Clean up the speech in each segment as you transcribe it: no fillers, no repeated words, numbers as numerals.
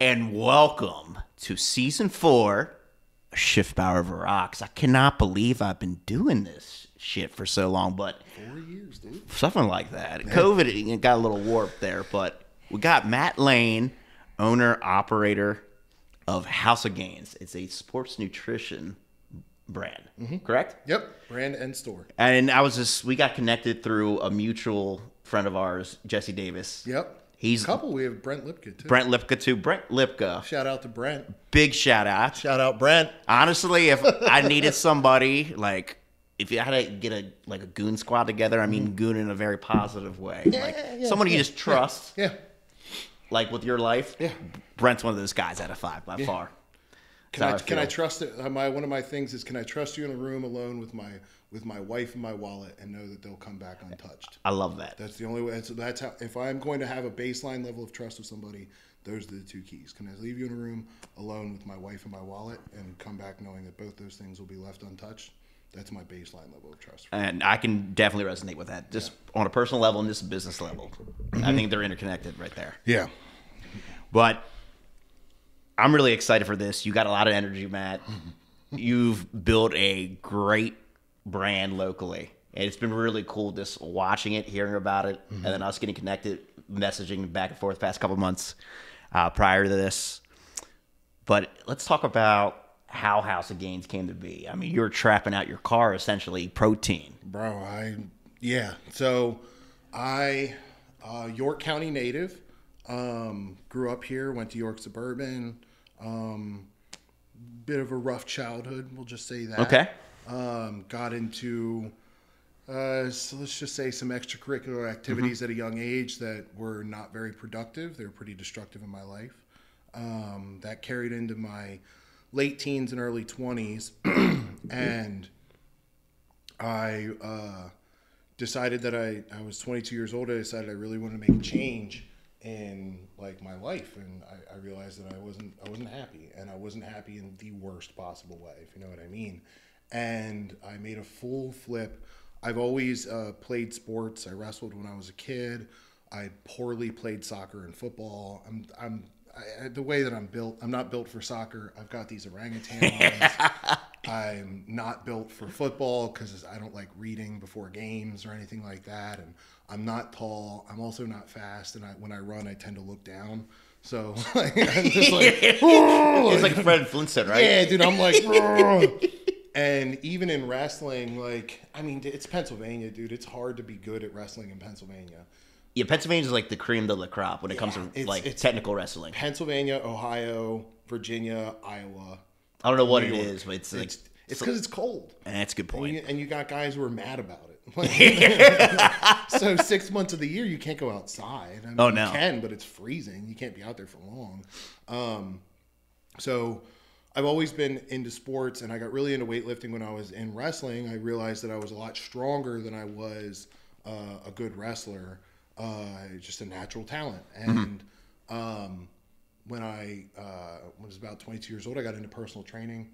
and welcome to season 4 of Schiffbauer Over Rocks. I cannot believe I've been doing this shit for so long, but 4 years, dude. something like that. COVID got a little warped there, but we got Matt Lane, owner, operator of House of Gains. It's a sports nutrition brand, correct? Yep, brand and store. And we got connected through a mutual friend of ours, Jesse Davis. Yep. He's a couple. We have Brent Lipka, too. Brent Lipka, too. Brent Lipka. Shout out to Brent. Big shout out. Shout out, Brent. Honestly, if I needed somebody, like, if you had to get a goon squad together, I mean goon in a very positive way. Someone you just trust. Yeah. Like with your life. Yeah. Brent's one of those guys out of 5 by far. Can I trust it? One of my things is, can I trust you in a room alone with my wife and my wallet and know that they'll come back untouched? I love that. That's the only way. That's how. If I'm going to have a baseline level of trust with somebody, those are the 2 keys. Can I leave you in a room alone with my wife and my wallet and come back knowing that both those things will be left untouched? That's my baseline level of trust. And I can definitely resonate with that, just on a personal level and just a business level. I think they're interconnected right there. Yeah. But I'm really excited for this. You got a lot of energy, Matt. You've built a great brand locally. And it's been really cool just watching it, hearing about it, and then us getting connected, messaging back and forth the past couple months prior to this. But let's talk about how House of Gains came to be. I mean, you're trapping out your car, essentially, protein. Bro, So I, York County native, grew up here, went to York Suburban, bit of a rough childhood, we'll just say that. Okay. Got into, so let's just say some extracurricular activities at a young age that were not very productive. They were pretty destructive in my life. That carried into my late teens and early 20s. And I decided that I was 22 years old. I decided I really wanted to make a change in like my life, and I realized that I wasn't happy, and I wasn't happy in the worst possible way, if you know what I mean. And I made a full flip. I've always played sports. I wrestled when I was a kid. I poorly played soccer and football. The way that I'm built, I'm not built for soccer. I've got these orangutan arms. I'm not built for football because I don't like reading before games or anything like that. And I'm not tall. I'm also not fast. And when I run, I tend to look down. So I'm just like, It's like Fred Flintstone, right? Yeah, dude. I'm like, and even in wrestling, like, I mean, it's Pennsylvania, dude. It's hard to be good at wrestling in Pennsylvania. Yeah, Pennsylvania is like the cream de la crop when it comes to it's technical wrestling. Pennsylvania, Ohio, Virginia, Iowa. I don't know what it is, but it's because it's cold. And that's a good point. And you got guys who are mad about it. So 6 months of the year, you can't go outside. I mean, oh, no. You can, but it's freezing. You can't be out there for long. So I've always been into sports, and I got really into weightlifting when I was in wrestling. I realized that I was a lot stronger than I was a good wrestler. Just a natural talent. And when I was about 22 years old, I got into personal training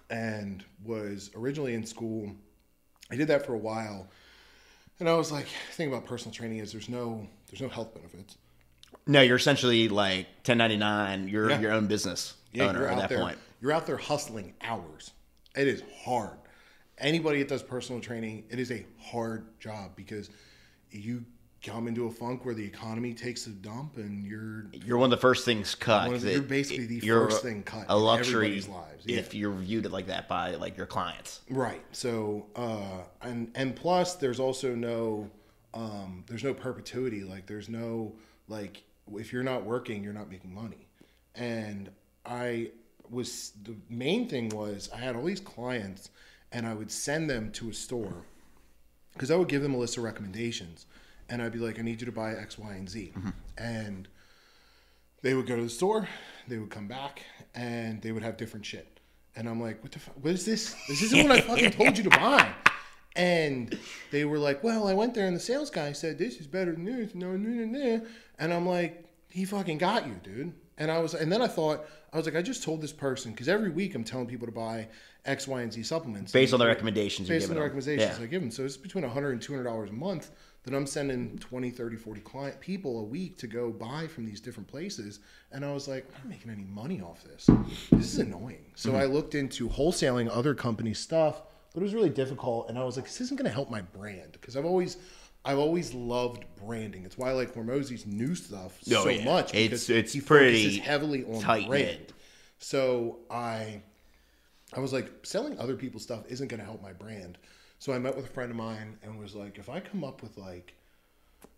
and was originally in school. I did that for a while, and I was like, the thing about personal training is there's no health benefits. No, you're essentially like 1099. You're your own business owner at that point. You're out there hustling hours. It is hard. Anybody that does personal training, it is a hard job because you come into a funk where the economy takes a dump, and you're one of the first things cut. You're basically the first thing cut. A luxury in everybody's lives. Yeah. if you're viewed it like that by like your clients. Right. So and plus there's also no perpetuity. Like there's no like if you're not working, you're not making money. And the main thing was I had all these clients, and I would send them to a store because I would give them a list of recommendations. And I'd be like, I need you to buy X, Y, and Z. And they would go to the store, they would come back, and they would have different shit. And I'm like, what is this? This isn't what I fucking told you to buy. And they were like, well, I went there and the sales guy said, this is better than this. No. And I'm like, he fucking got you, dude. And then I thought, I was like, I just told this person, because every week I'm telling people to buy X, Y, and Z supplements. Based on the recommendations Based on the them. recommendations I give them. So it's between $100 and $200 a month that I'm sending 20, 30, 40 people a week to go buy from these different places. And I was like, I'm not making any money off this. This is annoying. So I looked into wholesaling other companies' stuff, but it was really difficult. And I was like, this isn't going to help my brand, because I've always loved branding. It's why I like Hormozy's new stuff so much, because it's he pretty focuses heavily on tight brand. knit. So I was like, selling other people's stuff isn't going to help my brand. So I met with a friend of mine and was like, if I come up with like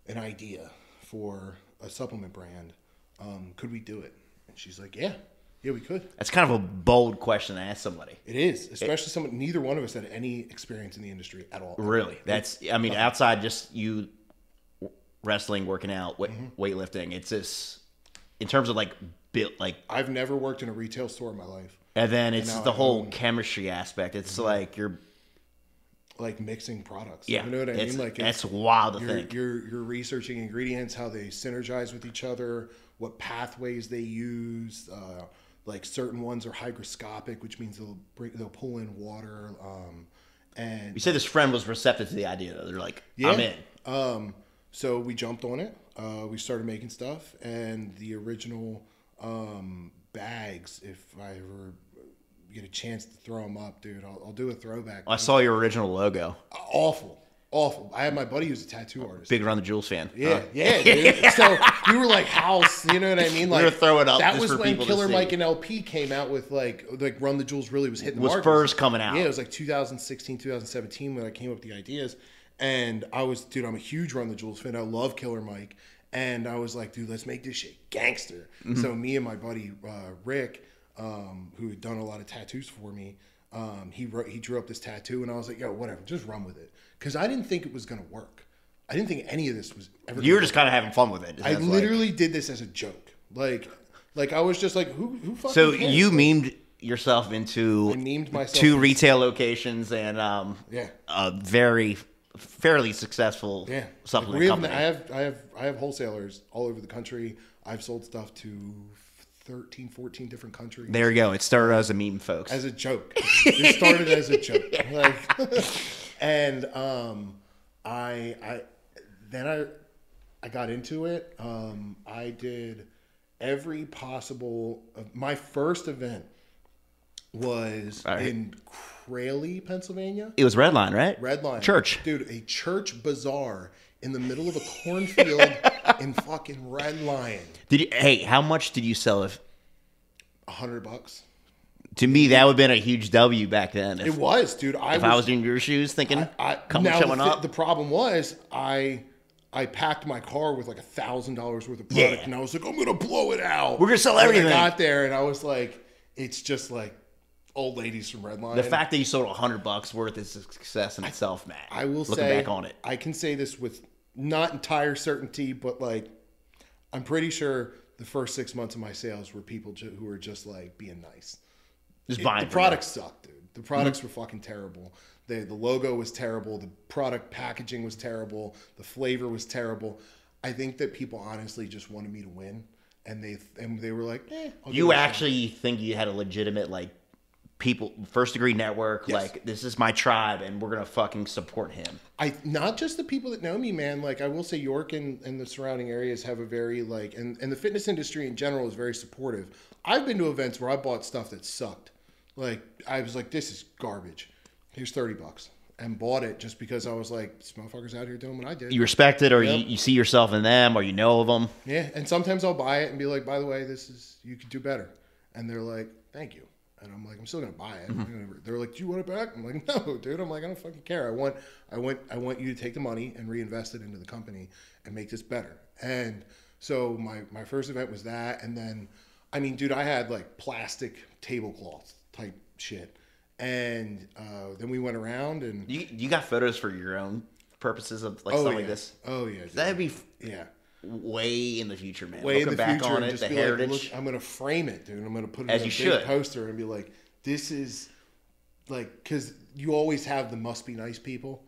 an idea for a supplement brand, could we do it? And she's like, yeah, we could. That's kind of a bold question to ask somebody. It is, especially someone, neither one of us had any experience in the industry at all. Really? Outside just you wrestling, working out, weightlifting, it's just, in terms of like built, like. I've never worked in a retail store in my life. And then it's the whole chemistry aspect. It's like you're. Like mixing products. Yeah. You know what I mean? Like that's wild to think. You're researching ingredients, how they synergize with each other, what pathways they use. Like certain ones are hygroscopic, which means they'll pull in water. And you said this friend was receptive to the idea, though. They're like, I'm in. So we jumped on it. We started making stuff, and the original bags, if I ever get a chance to throw them up, dude, I'll do a throwback. I saw your original logo. Awful. I had my buddy who's a tattoo artist. Big Run the Jewels fan. Yeah, dude. So we were like house, you know what I mean? Like, we were throwing up. That was when Killer Mike and LP came out with like Run the Jewels really was hitting the market. Was first coming out. Yeah, it was like 2016, 2017 when I came up with the ideas. And I'm a huge Run the Jewels fan. I love Killer Mike. And I was like, dude, let's make this shit gangster. Mm-hmm. So me and my buddy Rick, who had done a lot of tattoos for me, he drew up this tattoo, and I was like, yo, whatever, just run with it. Because I didn't think it was going to work. I didn't think any of this was ever. You were just kind of having fun with it. I literally did this as a joke. Like I was just like, who fucking So cares? you memed yourself into I memed myself 2 retail locations and a fairly successful supplement company. I have wholesalers all over the country. I've sold stuff to 13, 14 different countries. There you go. It started as a meme, folks. As a joke. It started as a joke. And I got into it. I did every possible. My first event was in Craley, Pennsylvania. It was Redline, right? Redline. Church. Dude, a church bazaar in the middle of a cornfield in fucking Redline. How much did you sell it? $100. To me, that would have been a huge W back then. It was, dude. I was in your shoes thinking, showing up. The problem was, I packed my car with like $1,000 worth of product, and I was like, I'm going to blow it out. We're going to sell everything. And I got there, and I was like, it's just like old ladies from Redline. The fact that you sold $100 worth is a success in itself, Matt. I will looking say, back on it, I can say this with not entire certainty, but like, I'm pretty sure the first 6 months of my sales were people who were just like being nice. Just buying. The products sucked, dude. The products were fucking terrible. The logo was terrible. The product packaging was terrible. The flavor was terrible. I think that people honestly just wanted me to win, and they were like, You actually think you had a legitimate like people first degree network, like this is my tribe and we're gonna fucking support him. Not just the people that know me, man. Like I will say York and the surrounding areas have a very like and the fitness industry in general is very supportive. I've been to events where I bought stuff that sucked. Like I was like, this is garbage. Here's $30. And bought it just because I was like, this motherfucker's out here doing what I did. You respect it, or you see yourself in them, or you know of them. Yeah, and sometimes I'll buy it and be like, by the way, you could do better. And they're like, thank you. And I'm like, I'm still gonna buy it. Mm-hmm. They're like, do you want it back? I'm like, no, dude. I'm like, I don't fucking care. I want you to take the money and reinvest it into the company and make this better. And so my first event was that, and then, I mean, dude, I had like plastic tablecloths type shit. And then we went around and you got photos for your own purposes of like stuff like this. Oh yeah, dude. That'd be way in the future, man. Way Looking in the back future, on it, the heritage. Like, look, I'm gonna frame it, dude. I'm gonna put it as in a you big poster and be like, this is like, because you always have the must be nice people.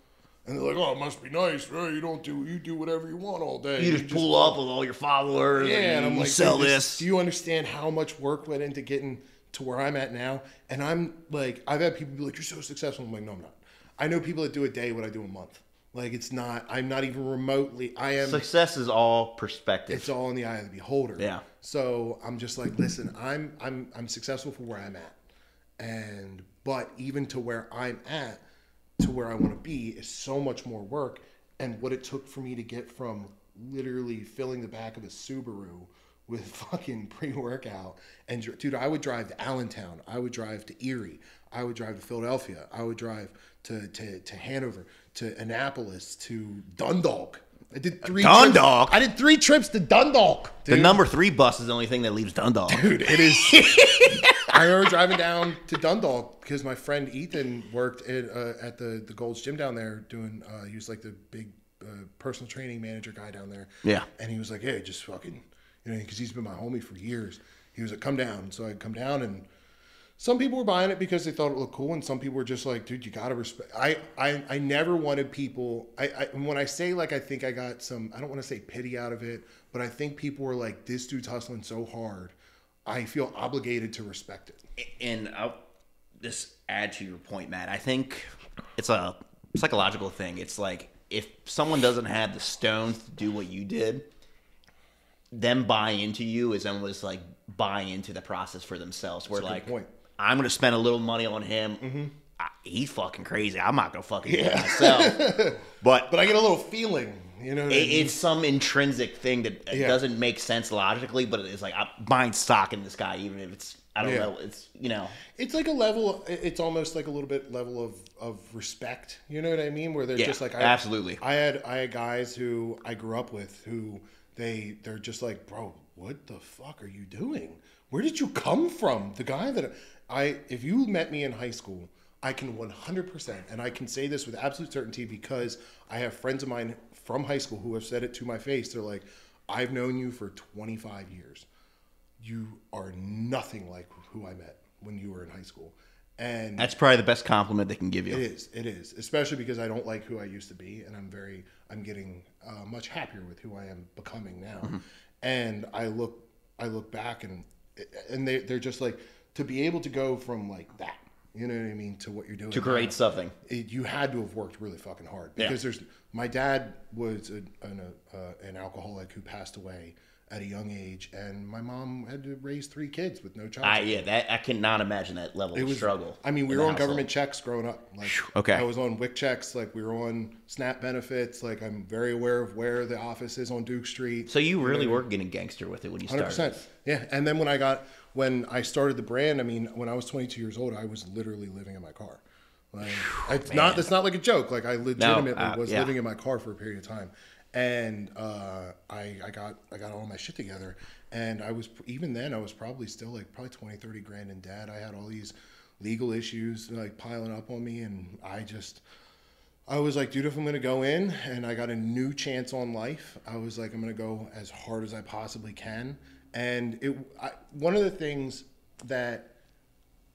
And they're like, oh, it must be nice. Right? You do whatever you want all day. You just pull up with all your followers. Yeah, and I'm like, sell this. Do you understand how much work went into getting to where I'm at now? And I'm like, I've had people be like, you're so successful. I'm like, no, I'm not. I know people that do a day what I do a month. Like, it's not, I'm not even remotely, I am. Success is all perspective. It's all in the eye of the beholder. Yeah. So I'm just like, listen, I'm successful for where I'm at. But even to where I'm at, to where I want to be is so much more work. And what it took for me to get from literally filling the back of a Subaru with fucking pre-workout. And dude, I would drive to Allentown. I would drive to Erie. I would drive to Philadelphia. I would drive to Hanover, to Annapolis, to Dundalk. I did 3 Dundalk? Trips. I did 3 trips to Dundalk. Dude. The number 3 bus is the only thing that leaves Dundalk. Dude, it is. I remember driving down to Dundalk because my friend Ethan worked at the Gold's Gym down there doing, he was like the big personal training manager guy down there. Yeah. And he was like, hey, just fucking, you know, because he's been my homie for years. He was like, come down. So I'd come down, and some people were buying it because they thought it looked cool, and some people were just like, dude, you gotta respect. I never wanted people. When I say like I think I got some, I don't want to say pity out of it, but I think people were like, this dude's hustling so hard. I feel obligated to respect it. And I'll just add to your point, Matt. I think it's a psychological thing. It's like if someone doesn't have the stones to do what you did, them buying into you is almost like buying into the process for themselves. Where like, I'm going to spend a little money on him. Mm-hmm. He's fucking crazy. I'm not going to fucking do it myself. But I get a little feeling, you know. It's some intrinsic thing that doesn't make sense logically, but it's like I'm buying stock in this guy, even if it's, I don't know. It's, you know. It's like a level, it's almost like a little bit level of respect. You know what I mean? Where they're just like, absolutely. I had guys who I grew up with who they're just like, bro, what the fuck are you doing? Where did you come from? The guy that if you met me in high school, I can 100%, and I can say this with absolute certainty because I have friends of mine from high school who have said it to my face. They're like, I've known you for 25 years. You are nothing like who I met when you were in high school. And that's probably the best compliment they can give you. It is, especially because I don't like who I used to be, and I'm getting much happier with who I am becoming now. Mm-hmm. And I look back, and they're just like, to be able to go from like that, you know what I mean, to what you're doing to create something. You had to have worked really fucking hard because my dad was an alcoholic who passed away at a young age, and my mom had to raise 3 kids with no child support. I cannot imagine that level of struggle. I mean, we were on government checks growing up. Like, okay. I was on WIC checks. Like, we were on SNAP benefits. Like, I'm very aware of where the office is on Duke Street. So you really were getting gangster with it when you started. 100%. Yeah. And then when I started the brand, I mean, when I was 22 years old, I was literally living in my car. Like, it's not like a joke. Like, I legitimately was living in my car for a period of time. And I got all my shit together, and I was probably still probably 20, 30 grand in debt. I had all these legal issues like piling up on me, and I was like, dude, if I'm gonna go in and I got a new chance on life, I was like, I'm gonna go as hard as I possibly can. And one of the things that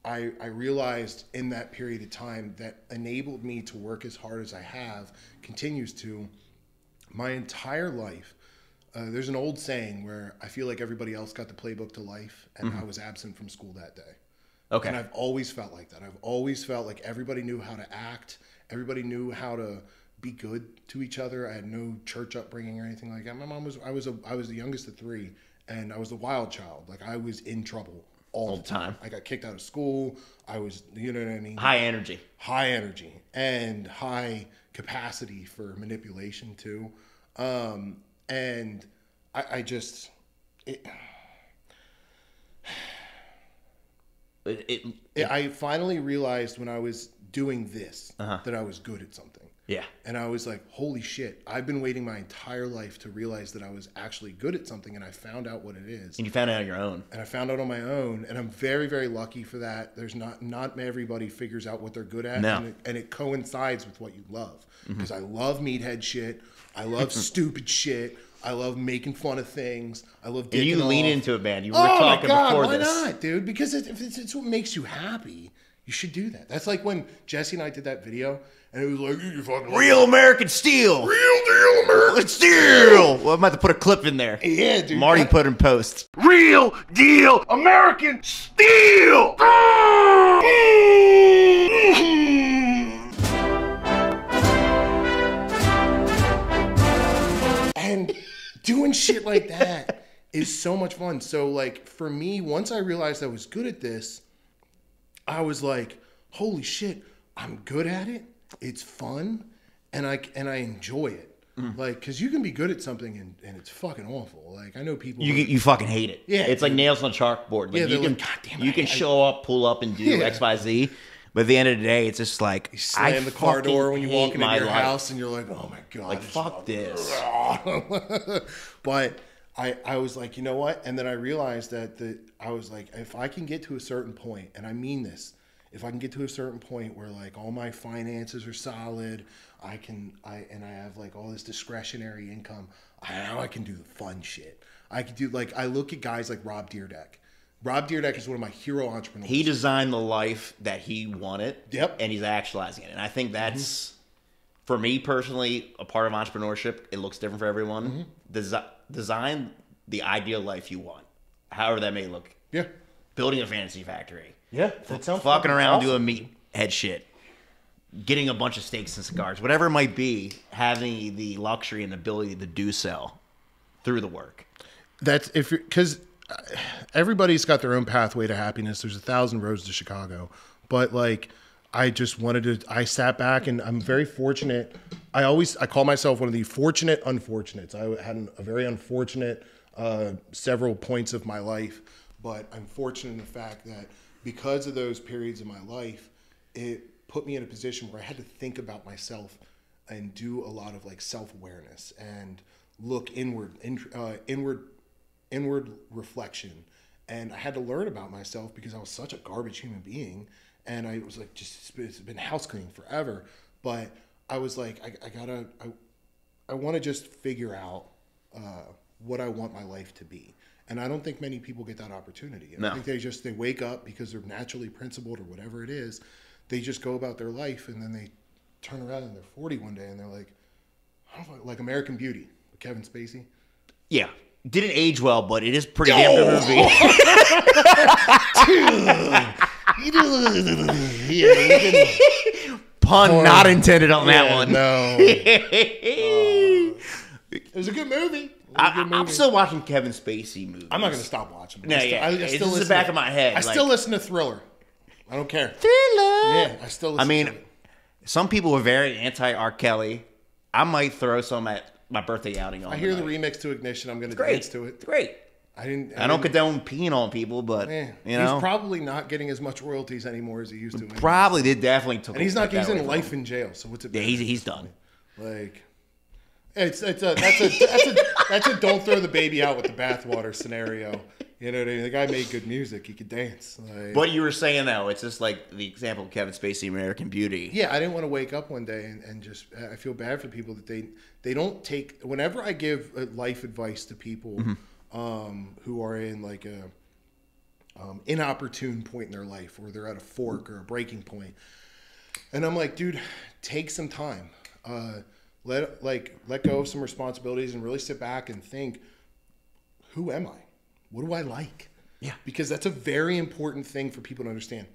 I realized in that period of time that enabled me to work as hard as I have, continues to. My entire life, there's an old saying where I feel like everybody else got the playbook to life, and I was absent from school that day. Okay. And I've always felt like that. I've always felt like everybody knew how to act. Everybody knew how to be good to each other. I had no church upbringing or anything like that. My mom I was the youngest of 3, and I was the wild child. Like, I was in trouble all the time. I got kicked out of school. I was, you know what I mean? High energy, and high capacity for manipulation too. And I just, I finally realized when I was doing this that I was good at something. Yeah. And I was like, holy shit, I've been waiting my entire life to realize that I was actually good at something, and I found out what it is. And you found it on your own. And I found out on my own, and I'm very, very lucky for that. There's not everybody figures out what they're good at, and it coincides with what you love. Because I love meathead shit. I love stupid shit. I love making fun of things. I love dicking you off. lean into it, man. You were talking before this. Why not, dude? Because if it's what makes you happy, you should do that. That's like when Jesse and I did that video, and it was like, you fucking real American steel. Real deal American steel. Well, I'm about to put a clip in there. Yeah, dude. Marty put in post. Real deal American steel. doing shit like that is so much fun. So like for me, once I realized I was good at this, I was like, holy shit, I'm good at it. It's fun, and I enjoy it. Like, because you can be good at something and it's fucking awful. Like, I know people you fucking hate it. Yeah, it's like nails on a chalkboard. Like, yeah, you can like, God damn it, you can show up, pull up, and do X, Y, Z. But at the end of the day, it's just like you slam the car door when you walk into your house, and you're like, oh my god, like fuck this. But I was like, you know what? And then I realized that I was like, if I can get to a certain point, and I mean this, if I can get to a certain point where like all my finances are solid, I have like all this discretionary income, now I can do the fun shit. I could do like, I look at guys like Rob Dyrdek. Rob Dyrdek is one of my hero entrepreneurs. He designed the life that he wanted. Yep. And he's actualizing it. And I think that's, for me personally, a part of entrepreneurship. It looks different for everyone. Design the ideal life you want, however that may look. Yeah. Building a fantasy factory. Yeah. That sounds fucking around awesome. doing meathead shit. Getting a bunch of steaks and cigars. Whatever it might be, having the luxury and ability to do so through the work. That's because everybody's got their own pathway to happiness. There's 1,000 roads to Chicago, but like, I just wanted to, I sat back and I'm very fortunate. I call myself one of the fortunate unfortunates. I had a very unfortunate several points of my life, but I'm fortunate in the fact that because of those periods of my life, it put me in a position where I had to think about myself and do a lot of like self-awareness and look inward reflection. And I had to learn about myself because I was such a garbage human being. And I was like, it's been house cleaning forever. But I was like, I want to just figure out what I want my life to be. And I don't think many people get that opportunity. And no. I think they wake up because they're naturally principled or whatever it is. They just go about their life and then they turn around and they're 40 one day and they're like, like American Beauty with Kevin Spacey. Yeah. Didn't age well, but it is pretty damn good movie. Pun not intended on that one. No. It was a good movie. I'm still watching Kevin Spacey movies. I'm not going to stop watching. No, yeah. It's in the back of my head. I still listen to Thriller. I don't care. Thriller. Yeah, I still listen to it. Some people are very anti-R. Kelly. I might throw some at my birthday outing on. I hear the remix to Ignition. I'm going to dance to it. It's great. I don't condone peeing on people, but you know, he's probably not getting as much royalties anymore as he used to. Probably they definitely took. And he's not. He's in life in jail. So what's it? Yeah, he's done. Like, that's a don't throw the baby out with the bathwater scenario. You know what I mean? The guy made good music. He could dance. Like, but you were saying though, it's just like the example of Kevin Spacey, American Beauty. Yeah, I didn't want to wake up one day and just. I feel bad for people that they don't take. Whenever I give life advice to people who are in like a inopportune point in their life, or they're at a fork or a breaking point, and I'm like, dude, take some time. Let go of some responsibilities and really sit back and think, who am I? What do I like? Yeah. Because that's a very important thing for people to understand.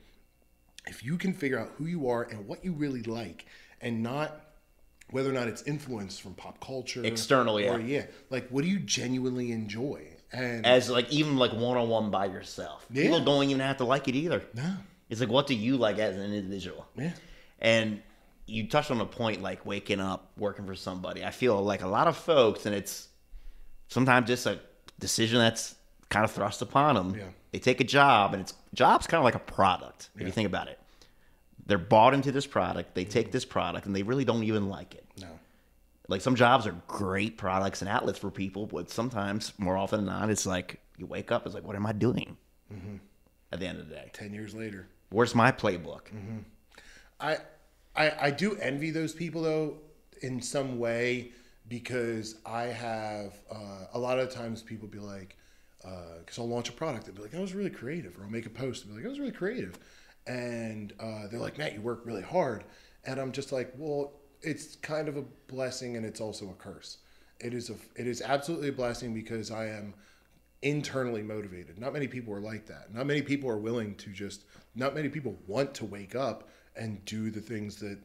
If you can figure out who you are and what you really like, and not whether or not it's influenced from pop culture. Externally, or, like, what do you genuinely enjoy? And as like, even like one-on-one by yourself. Yeah. People don't even have to like it either. No. It's like, what do you like as an individual? Yeah. And you touched on a point like waking up, working for somebody. I feel like a lot of folks, and it's sometimes just a decision that's kind of thrust upon them. Yeah. They take a job, and job's kind of like a product, if you think about it. They're bought into this product. They take this product, and they really don't even like it. No. Like, some jobs are great products and outlets for people, but sometimes, more often than not, it's like you wake up, it's like, what am I doing at the end of the day? 10 years later. Where's my playbook? I do envy those people, though, in some way, because I have a lot of times people be like, because I'll launch a product, they'll be like, that was really creative. Or I'll make a post and be like, that was really creative. And they're like, Matt, you work really hard. And I'm just like, well, it's kind of a blessing and it's also a curse. It is absolutely a blessing because I am internally motivated. Not many people are like that. Not many people are willing to not many people want to wake up and do the things that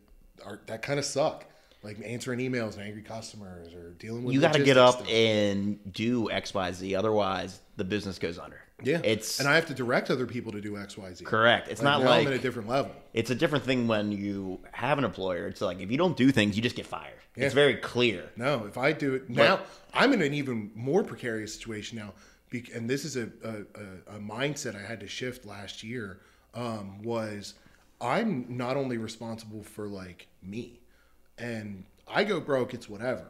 kind of suck. like answering emails and angry customers or dealing with You got to get logistics up stuff. and do X, Y, Z. Otherwise, the business goes under. Yeah, It's and I have to direct other people to do X, Y, Z. correct. It's not now like I'm at a different level. it's a different thing when you have an employer. It's like if you don't do things, you just get fired. Yeah. It's very clear. No, if I do it now, I'm in an even more precarious situation now. And this is a mindset I had to shift last year. Was I'm not only responsible for like me, and I go broke, it's whatever.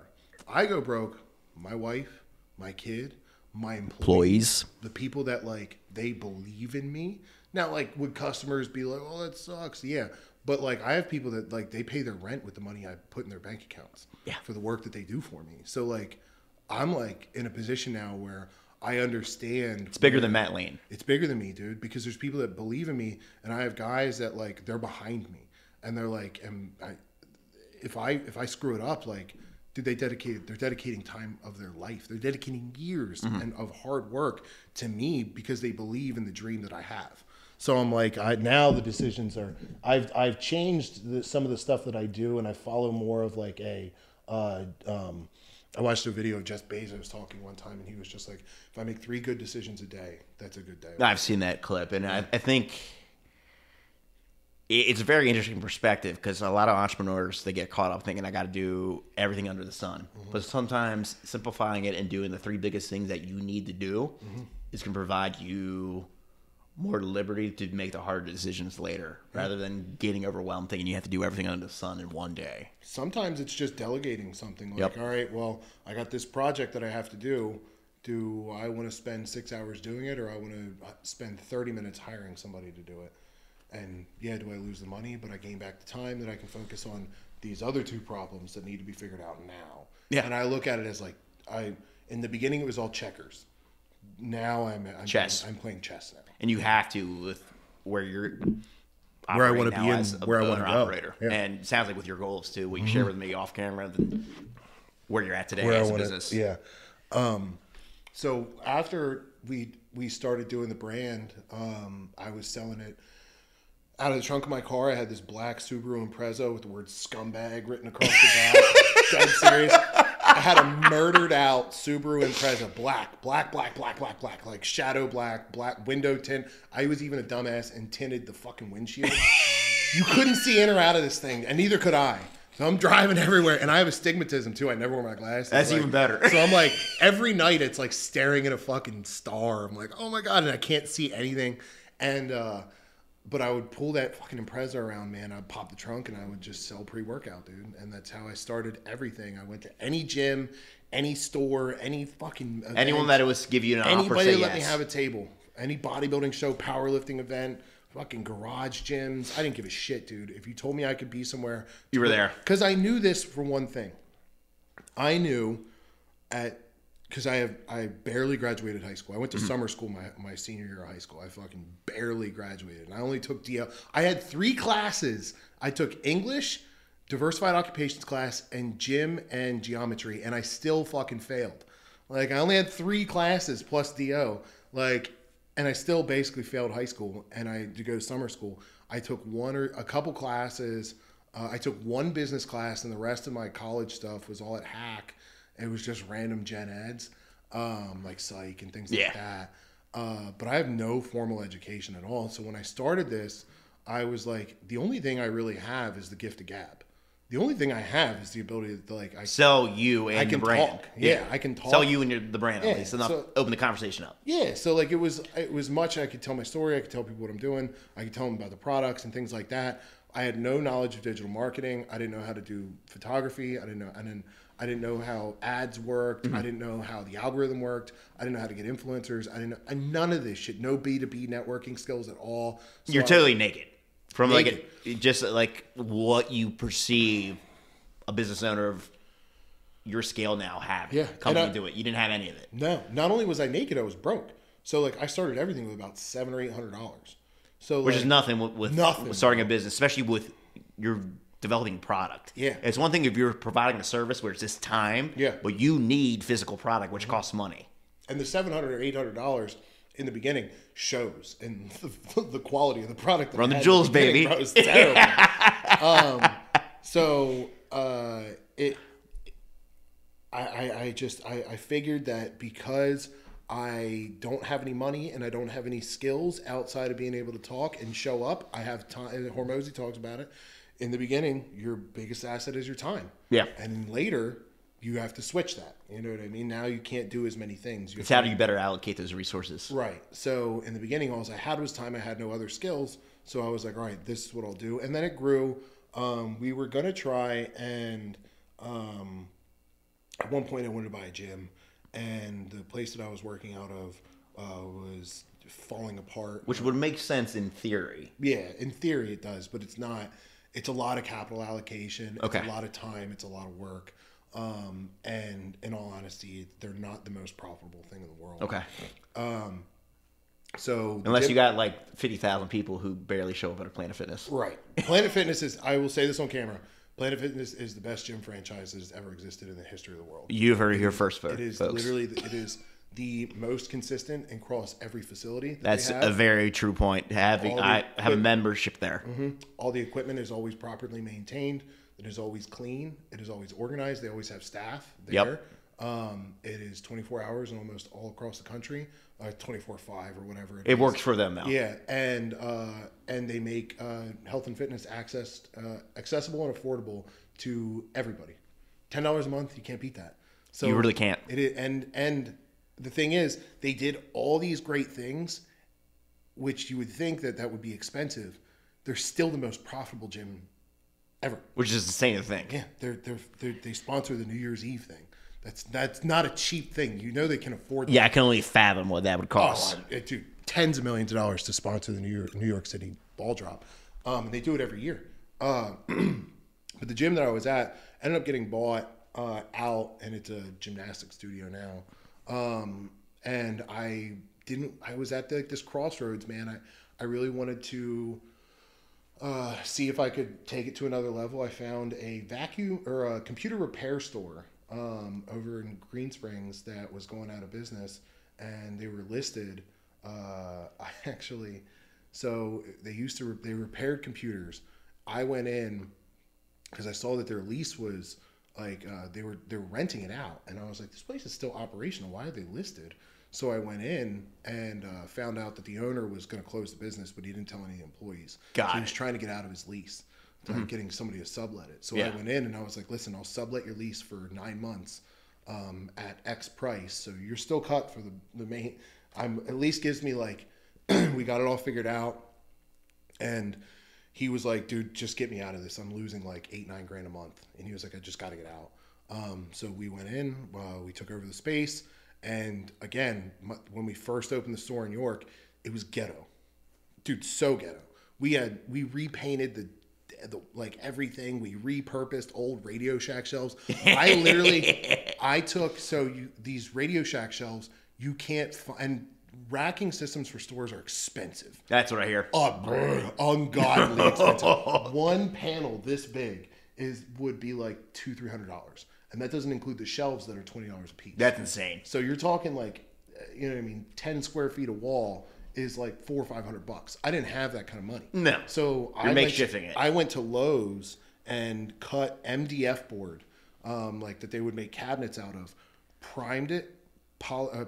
I go broke, my wife, my kid, my employees, the people that like they believe in me. Now, like, would customers be like, "Oh, that sucks"? Yeah, but like, I have people that like they pay their rent with the money I put in their bank accounts for the work that they do for me. So like, I'm like in a position now where I understand. It's bigger than Matt Lane. It's bigger than me, dude, because there's people that believe in me, and I have guys that like they're behind me, and they're like, and if I screw it up, like, dude, they're dedicating time of their life. They're dedicating years and of hard work to me because they believe in the dream that I have. So I'm like, now the decisions are, I've changed some of the stuff that I do, and I follow more of like I watched a video of Jeff Bezos talking one time, and he was just like, if I make 3 good decisions a day, that's a good day. I've seen that clip, and I think it's a very interesting perspective because a lot of entrepreneurs, they get caught up thinking I got to do everything under the sun. But sometimes simplifying it and doing the 3 biggest things that you need to do is going to provide you more liberty to make the hard decisions later rather than getting overwhelmed thinking you have to do everything under the sun in one day. Sometimes it's just delegating something like, all right, well, I got this project that I have to do. Do I want to spend 6 hours doing it, or I want to spend 30 minutes hiring somebody to do it? And yeah, do I lose the money, but I gain back the time that I can focus on these other 2 problems that need to be figured out now. Yeah. And I look at it as like, in the beginning it was all checkers. Now I'm chess. I'm playing chess now. And you have to with where you're Where I want to be as where I want to go. operator. Yeah. And it sounds like with your goals too, what you share with me off camera, than where you're at today as a business. Yeah. So after we started doing the brand, I was selling it out of the trunk of my car. I had this black Subaru Impreza with the word scumbag written across the back. Dead serious. I had a murdered out Subaru Impreza, black, like shadow black window tint. I was even a dumbass and tinted the fucking windshield. You couldn't see in or out of this thing, and neither could I. So I'm driving everywhere, and I have astigmatism too. I never wear my glasses. That's even better. So I'm like, every night it's like staring at a fucking star. I'm like, oh my God, and I can't see anything. And but I would pull that fucking Impreza around, man. I'd pop the trunk and I would just sell pre-workout, dude. And that's how I started everything. I went to any gym, any store, any fucking event. Anyone that was give you an offer, Anybody say let me yes. have a table. Any bodybuilding show, powerlifting event, fucking garage gyms. I didn't give a shit, dude. If you told me I could be somewhere. You were there. Because I knew this for one thing. I knew because I barely graduated high school. I went to summer school my senior year of high school. I fucking barely graduated. And I only took DL. I had 3 classes. I took English, diversified occupations class, and gym and geometry, and I still fucking failed. Like, I only had 3 classes plus DO. Like, and I still basically failed high school. And I to go to summer school. I took a couple classes. I took 1 business class, and the rest of my college stuff was all at Hack. It was just random gen eds, like psych and things like that. But I have no formal education at all. So when I started this, I was like, the only thing I really have is the gift of gab. The only thing I have is the ability to like sell you and I can your brand. talk. Yeah, I can talk. Sell you and the brand at least. Enough so, open the conversation up. Yeah, so like it was much. I could tell my story. I could tell people what I'm doing. I could tell them about the products and things like that. I had no knowledge of digital marketing. I didn't know how to do photography. I didn't know how ads worked. I didn't know how the algorithm worked. I didn't know how to get influencers. I didn't know none of this shit. No B2B networking skills at all. So You're totally naked. From naked. Just like what you perceive a business owner of your scale now have. Yeah. Company do it. You didn't have any of it. No. Not only was I naked, I was broke. So like I started everything with about $700 or $800. So which is nothing with nothing. Starting a business, especially with your developing product. Yeah. It's one thing if you're providing a service where it's just time. Yeah. But you need physical product, which costs money. And the $700 or $800 in the beginning shows, and the quality of the product. Run the jewels, baby. Bro, it was terrible. So I figured that because I don't have any money and I don't have any skills outside of being able to talk and show up, I have time. And Hormozy talks about it. In the beginning, your biggest asset is your time. Yeah. And later, you have to switch that. You know what I mean? Now you can't do as many things. It's how do you better allocate those resources? Right. So in the beginning, all I had was time. I had no other skills. So I was like, all right, this is what I'll do. And then it grew. We were going to try and at one point I wanted to buy a gym. And the place that I was working out of was falling apart. Which would make sense in theory. Yeah, in theory it does. But it's not. It's a lot of capital allocation. Okay. It's a lot of time. It's a lot of work. And in all honesty, they're not the most profitable thing in the world. Okay. So unless you got like 50,000 people who barely show up at a Planet Fitness. Right. Planet Fitness is, I will say this on camera, Planet Fitness is the best gym franchise that has ever existed in the history of the world. You've heard it here first, folks. It is literally, it is the most consistent across every facility. That's a very true point. I have a membership there. Mm-hmm. All the equipment is always properly maintained. It is always clean. It is always organized. They always have staff there. Yep. It is 24 hours and almost all across the country, 24/5 or whatever. It works for them now. Yeah, and they make health and fitness accessible and affordable to everybody. $10 a month, you can't beat that. So you really can't. It is, and the thing is, they did all these great things, which you would think that would be expensive. They're still the most profitable gym ever. Which is insane to think. Yeah, they sponsor the New Year's Eve thing. That's not a cheap thing. You know they can afford that. Yeah, I can only fathom what that would cost. Dude, tens of millions of dollars to sponsor the New York City ball drop. And they do it every year. But the gym that I was at ended up getting bought out, and it's a gymnastics studio now. And I was at this crossroads, man. I really wanted to see if I could take it to another level. I found a computer repair store over in Green Springs that was going out of business, and they were listed. So they repaired computers. I went in because I saw that their lease was like they were renting it out, and I was like, this place is still operational. Why are they listed? So I went in and found out that the owner was going to close the business, but he didn't tell any employees. So he was trying to get out of his lease. Getting somebody to sublet it. So I went in and I was like, listen, I'll sublet your lease for 9 months at X price. So you're still cut for the main. At least gives me like, we got it all figured out. And he was like, dude, just get me out of this. I'm losing like $8-9 a month. And he was like, I just got to get out. So we went in, we took over the space. And again, when we first opened the store in York, it was ghetto. Dude, so ghetto. We repainted the like everything. We repurposed old Radio Shack shelves. These Radio Shack shelves, you can't find, and racking systems for stores are expensive. That's what I hear. Ungodly expensive. One panel this big would be like $200-300, and that doesn't include the shelves that are $20 a piece. That's insane. So you're talking like, you know what I mean, 10 square feet of wall is like $400 or $500. I didn't have that kind of money. No. So you're makeshifting it. I went to Lowe's and cut MDF board, like that they would make cabinets out of, primed it,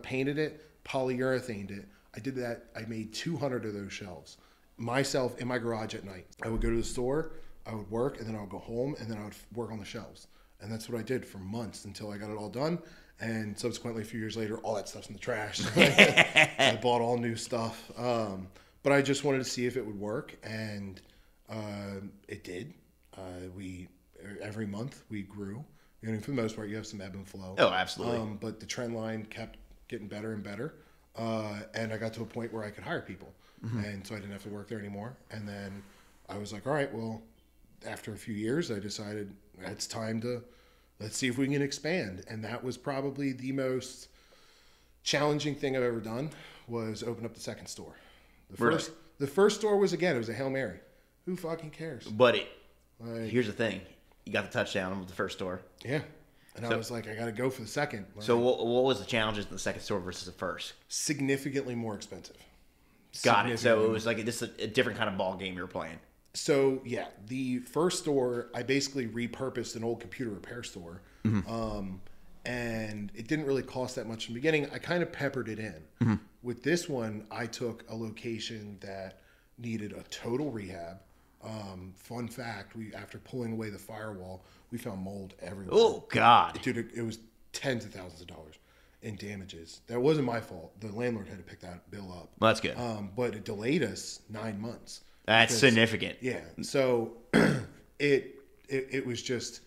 painted it, polyurethaned it. I did that. I made 200 of those shelves myself in my garage at night. I would go to the store, I would work, and then I would go home, and then I would work on the shelves. And that's what I did for months until I got it all done. And subsequently, a few years later, all that stuff's in the trash. I bought all new stuff. But I just wanted to see if it would work. And it did. Every month we grew. You know, for the most part, you have some ebb and flow. Oh, absolutely. But the trend line kept getting better and better. And I got to a point where I could hire people. Mm-hmm. And so I didn't have to work there anymore. And then I was like, all right, well, after a few years, I decided it's time to... let's see if we can expand. And that was probably the most challenging thing I've ever done, was open up the second store. The first store was, again, it was a Hail Mary. Who fucking cares? But here's the thing. You got the touchdown with the first store. Yeah. And I was like, I got to go for the second. So what was the challenges in the second store versus the first? Significantly more expensive. Got it. So it was like this is a different kind of ball game you were playing. So yeah, the first store I basically repurposed an old computer repair store, and it didn't really cost that much in the beginning. I kind of peppered it in. With this one, I took a location that needed a total rehab. Fun fact: after pulling away the firewall, we found mold everywhere. Oh God, Dude, it was tens of thousands of dollars in damages. That wasn't my fault. The landlord had to pick that bill up. well, that's good. But it delayed us 9 months. That's significant. Yeah. So it was just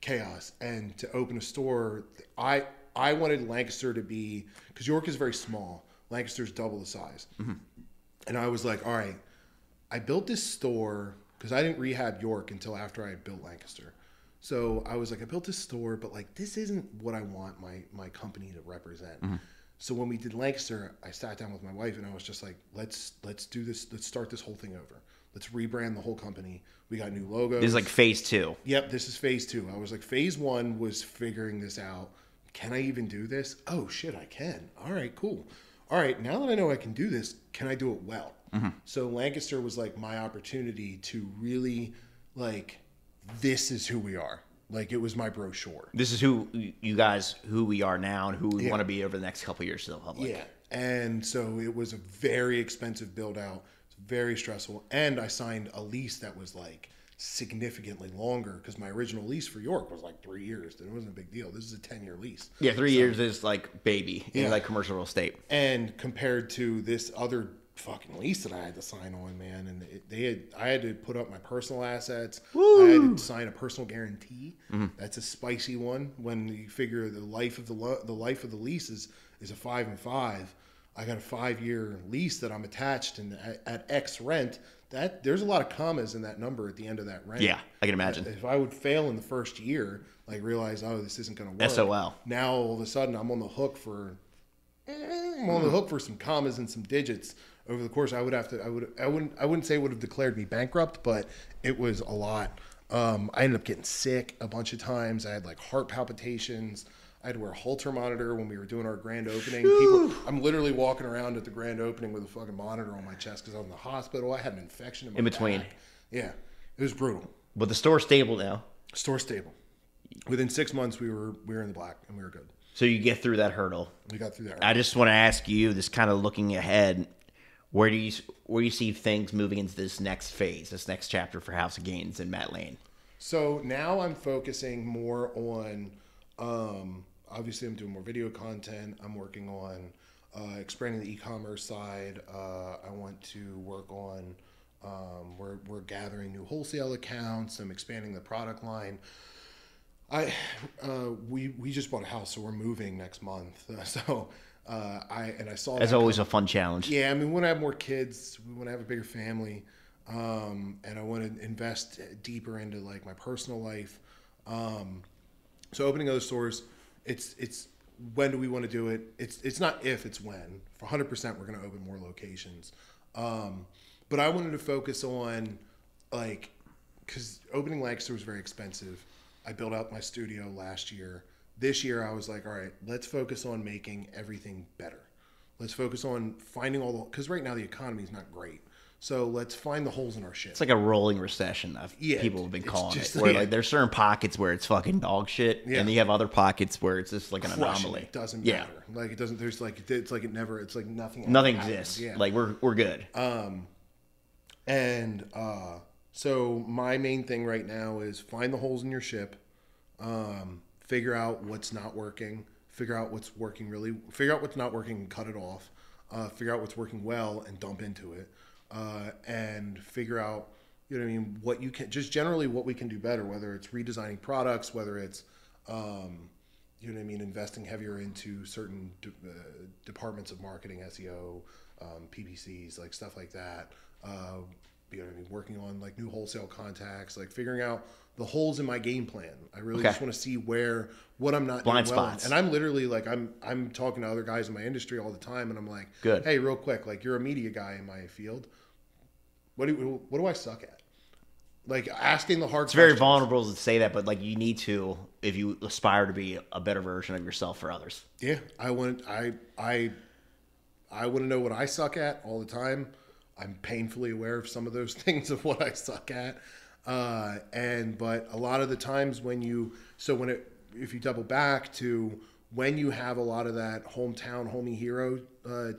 chaos. And to open a store, I wanted Lancaster to be, because York is very small. Lancaster's double the size. And I was like, all right, I built this store because I didn't rehab York until after I had built Lancaster. So I was like, I built this store, but like this isn't what I want my company to represent. So when we did Lancaster, I sat down with my wife and I was just like, let's do this. Let's start this whole thing over. Let's rebrand the whole company. We got new logos. This is like phase 2. Yep, this is phase 2. I was like, phase 1 was figuring this out. Can I even do this? Oh shit, I can. All right, cool. All right, now that I know I can do this, can I do it well? So Lancaster was like my opportunity to really like, this is who we are. Like, it was my brochure. This is who we are now and who we want to be over the next couple of years to the public. Yeah. And so it was a very expensive build out, very stressful. And I signed a lease that was like significantly longer because my original lease for York was like 3 years. It wasn't a big deal. This is a 10-year lease. Yeah, 3 years is like baby in like commercial real estate. And compared to this other fucking lease that I had to sign on, man, and I had to put up my personal assets. I had to sign a personal guarantee. That's a spicy one. When you figure the life of the lease is a 5 and 5. I got a 5-year lease that I'm attached, and at X rent, that there's a lot of commas in that number at the end of that rent. Yeah, I can imagine. If I would fail in the first year, like realize, oh, this isn't going to work. SOL. Now all of a sudden I'm on the hook for some commas and some digits over the course. I wouldn't say it would have declared me bankrupt, but it was a lot. I ended up getting sick a bunch of times. I had like heart palpitations. I had to wear a Holter monitor when we were doing our grand opening. I'm literally walking around at the grand opening with a fucking monitor on my chest because I was in the hospital. I had an infection in my between. back. Yeah, it was brutal. But the store's stable now. Store stable. Within 6 months, we were in the black and we were good. So you get through that hurdle. We got through that hurdle. I just want to ask you, this kind of looking ahead, where do you see things moving into this next phase, this next chapter for House of Gains and Matt Lane? So now I'm focusing more on, obviously I'm doing more video content. I'm working on expanding the e-commerce side. I want to work on, we're gathering new wholesale accounts. I'm expanding the product line. We just bought a house, so we're moving next month. I saw that's always a fun challenge. Yeah, I mean, we want to have more kids, we want to have a bigger family, and I want to invest deeper into like my personal life. So opening other stores, it's when do we want to do it? It's not if, it's when. For 100%, we're going to open more locations. But I wanted to focus on like, because opening Lancaster was very expensive. I built out my studio last year. This year, I was like, all right, let's focus on making everything better. Let's focus on finding because right now the economy is not great. So let's find the holes in our shit. It's like a rolling recession of people have been calling it. Where like there's certain pockets where it's fucking dog shit, and you have other pockets where it's just like an anomaly. It doesn't matter. Like it doesn't. There's like it's like it never. It's like nothing. Nothing exists. Yeah. Like we're good. So my main thing right now is find the holes in your ship, figure out what's not working, figure out what's working figure out what's not working and cut it off, figure out what's working well and dump into it, and figure out, you know what I mean, what you can, just generally what we can do better, whether it's redesigning products, whether it's, you know what I mean, investing heavier into certain departments of marketing, SEO, PPCs, like stuff like that. You know what I mean, working on like new wholesale contacts, like figuring out the holes in my game plan. I really just want to see what I'm not blind doing well spots. And I'm literally like, I'm talking to other guys in my industry all the time, and I'm like, good. Hey, real quick, like you're a media guy in my field. What do I suck at? Like asking the hard questions. It's very vulnerable to say that, but like you need to, if you aspire to be a better version of yourself for others. Yeah, I want to know what I suck at all the time. I'm painfully aware of some of those things of what I suck at. But a lot of the times if you double back to when you have a lot of that hometown homie hero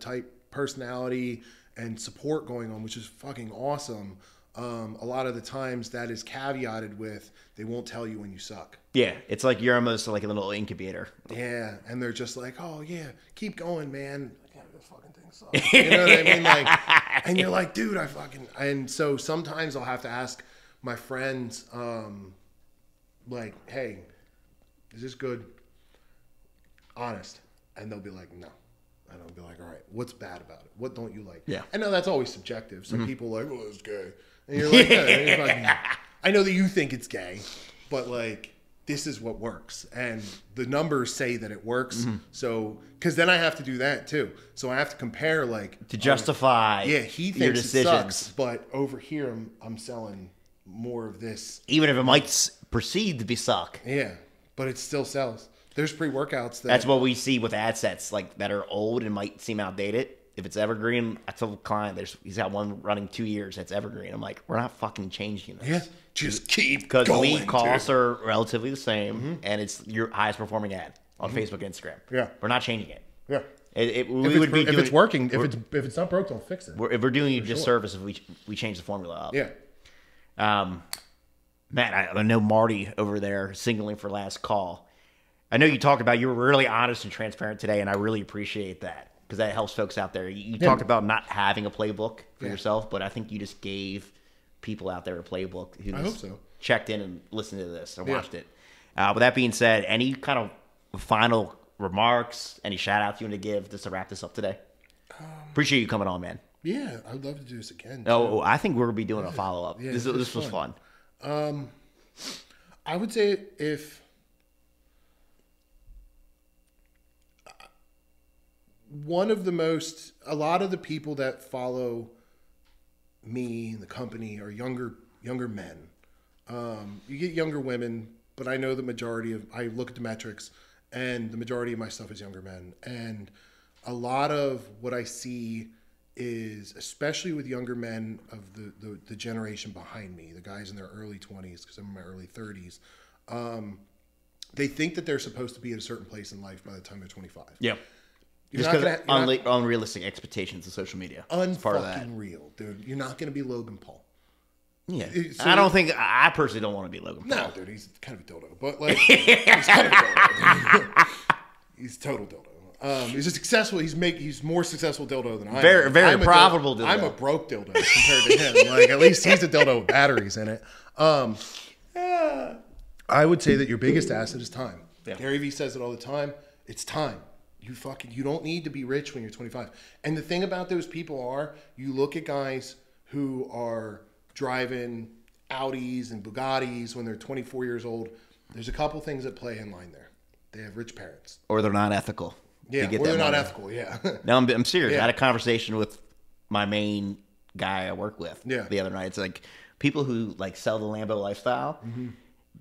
type personality and support going on, which is fucking awesome. A lot of the times that is caveated with they won't tell you when you suck. Yeah, it's like you're almost like a little incubator. Yeah, and they're just like, oh yeah, keep going, man. Yeah, this fucking thing sucks. You know what I mean? Like, and you're like, dude, and so sometimes I'll have to ask my friends, like, hey, is this good? Honest. And they'll be like, no. And I'll be like, all right, what's bad about it? What don't you like? Yeah. I know that's always subjective. Some people are like, oh, it's gay. And you're like, yeah, I know that you think it's gay, but like, this is what works. And the numbers say that it works. So, because then I have to do that too. So I have to compare, like, to justify he thinks your decisions. It sucks, but over here I'm selling more of this. Even if it might proceed to be suck. Yeah, but it still sells. There's pre-workouts that's what we see with ad sets like that are old and might seem outdated. If it's evergreen, I tell the client he's got one running 2 years that's evergreen. I'm like, we're not fucking changing this. Yeah, just keep because going. lead costs are relatively the same, and it's your highest performing ad on Facebook and Instagram. Yeah, we're not changing it. Yeah, if it's working, if it's not broke, don't fix it. If we're doing you a disservice if we change the formula up. Yeah. Matt, I know Marty over there signaling for last call. I know you talked about you were really honest and transparent today, and I really appreciate that because that helps folks out there. You talked about not having a playbook for yourself, but I think you just gave people out there a playbook who checked in and listened to this or watched it. With that being said, any kind of final remarks, any shout outs you want to give just to wrap this up today? Appreciate you coming on, man. Yeah, I'd love to do this again. Oh, I think we're going to be doing a follow up. Yeah, this was fun. I would say if a lot of the people that follow me and the company are younger men. You get younger women, but I know I look at the metrics and the majority of my stuff is younger men. And a lot of what I see is, especially with younger men of the generation behind me, the guys in their early 20s, because I'm in my early 30s, they think that they're supposed to be at a certain place in life by the time they're 25. Yeah. Just because unrealistic expectations of social media. Unfucking real, dude. You're not going to be Logan Paul. Yeah. So I personally don't want to be Logan Paul. No, dude, he's kind of a dildo. But, like, he's kind of a dildo. He's total dildo. He's a successful, he's more successful dildo than I am. Very profitable dildo. I'm a broke dildo compared to him. Like, at least he's a dildo with batteries in it. I would say that your biggest asset is time. Yeah. Gary Vee says it all the time. It's time. You don't need to be rich when you're 25. And the thing about those people are, you look at guys who are driving Audis and Bugattis when they're 24 years old. There's a couple things that play in line there. They have rich parents. Or they're not ethical. Yeah, or they're not ethical, yeah. No, I'm serious. Yeah. I had a conversation with my main guy I work with the other night. It's like people who like sell the Lambo lifestyle,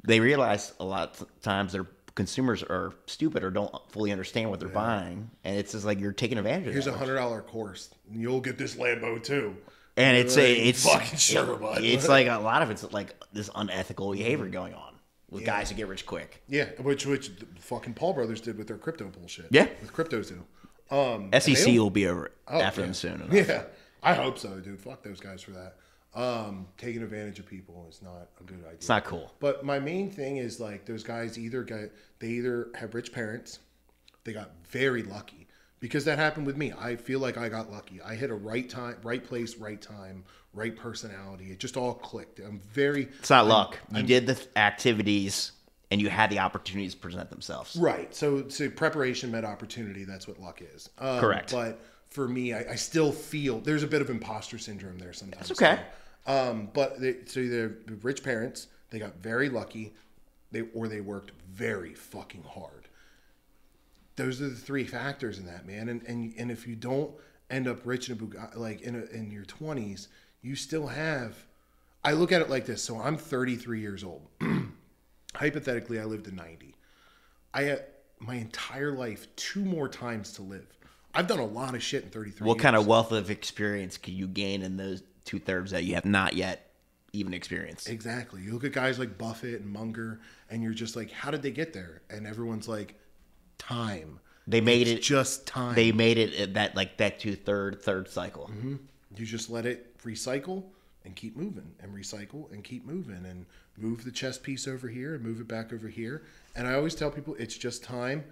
they realize a lot of times their consumers are stupid or don't fully understand what they're buying, and it's just like you're taking advantage of. Here's a $100 course, and you'll get this Lambo too. And it's fucking sugar bud. It's like a lot of it's like this unethical behavior going on with guys who get rich quick. Yeah, which the fucking Paul brothers did with their crypto bullshit. Yeah, with CryptoZoo. SEC will be over after them soon enough. Yeah, I hope so, dude. Fuck those guys for that. Taking advantage of people is not a good idea. It's not cool. But my main thing is like those guys either have rich parents, they got very lucky because that happened with me. I feel like I got lucky. I hit a right time, right place, right time, right personality. It just all clicked. It's not luck. You did the activities and you had the opportunities present themselves. Right. So preparation met opportunity. That's what luck is. Correct. But for me, I still feel there's a bit of imposter syndrome there sometimes. That's okay. But they're rich parents. They got very lucky. They worked very fucking hard. Those are the three factors in that, man. And if you don't end up rich in in your 20s, you still have. I look at it like this. So I'm 33 years old. Hypothetically, I lived to 90. I had my entire life 2 more times to live. I've done a lot of shit in 33 What years. kind of wealth of experience can you gain in those 2/3 that you have not yet even experienced? Exactly. You look at guys like Buffett and Munger, and you're just like, how did they get there? And everyone's like, time. They made It's just time. They made it at that third cycle. Mm-hmm. You just let it recycle and keep moving, and recycle and keep moving, and move the chess piece over here and move it back over here. And I always tell people, it's just time.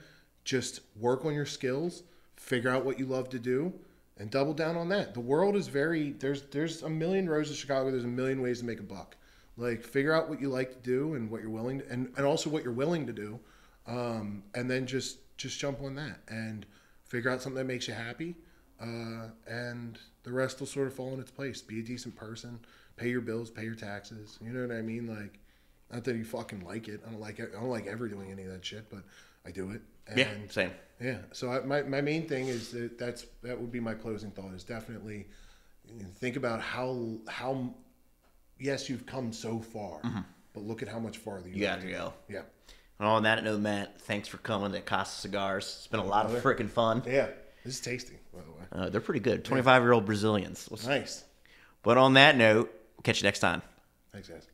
Just work on your skills, figure out what you love to do, and double down on that. The world is there's a million roads to Chicago. There's a million ways to make a buck. Like, figure out what you like to do and what you're willing to, and also what you're willing to do. And then just jump on that and figure out something that makes you happy. And the rest will sort of fall in its place. Be a decent person, pay your bills, pay your taxes. You know what I mean? Like, not that you fucking like it. I don't like ever doing any of that shit, but I do it. And Yeah, same. Yeah. So my main thing is that would be my closing thought, is definitely think about how yes, you've come so far, but look at how much farther You got to go. Yeah. And on that note, Matt, thanks for coming to Casa Cigars. It's been a lot of freaking fun. Yeah. This is tasty, by the way. They're pretty good. 25-year-old Brazilians. Nice. But on that note, we'll catch you next time. Thanks, guys.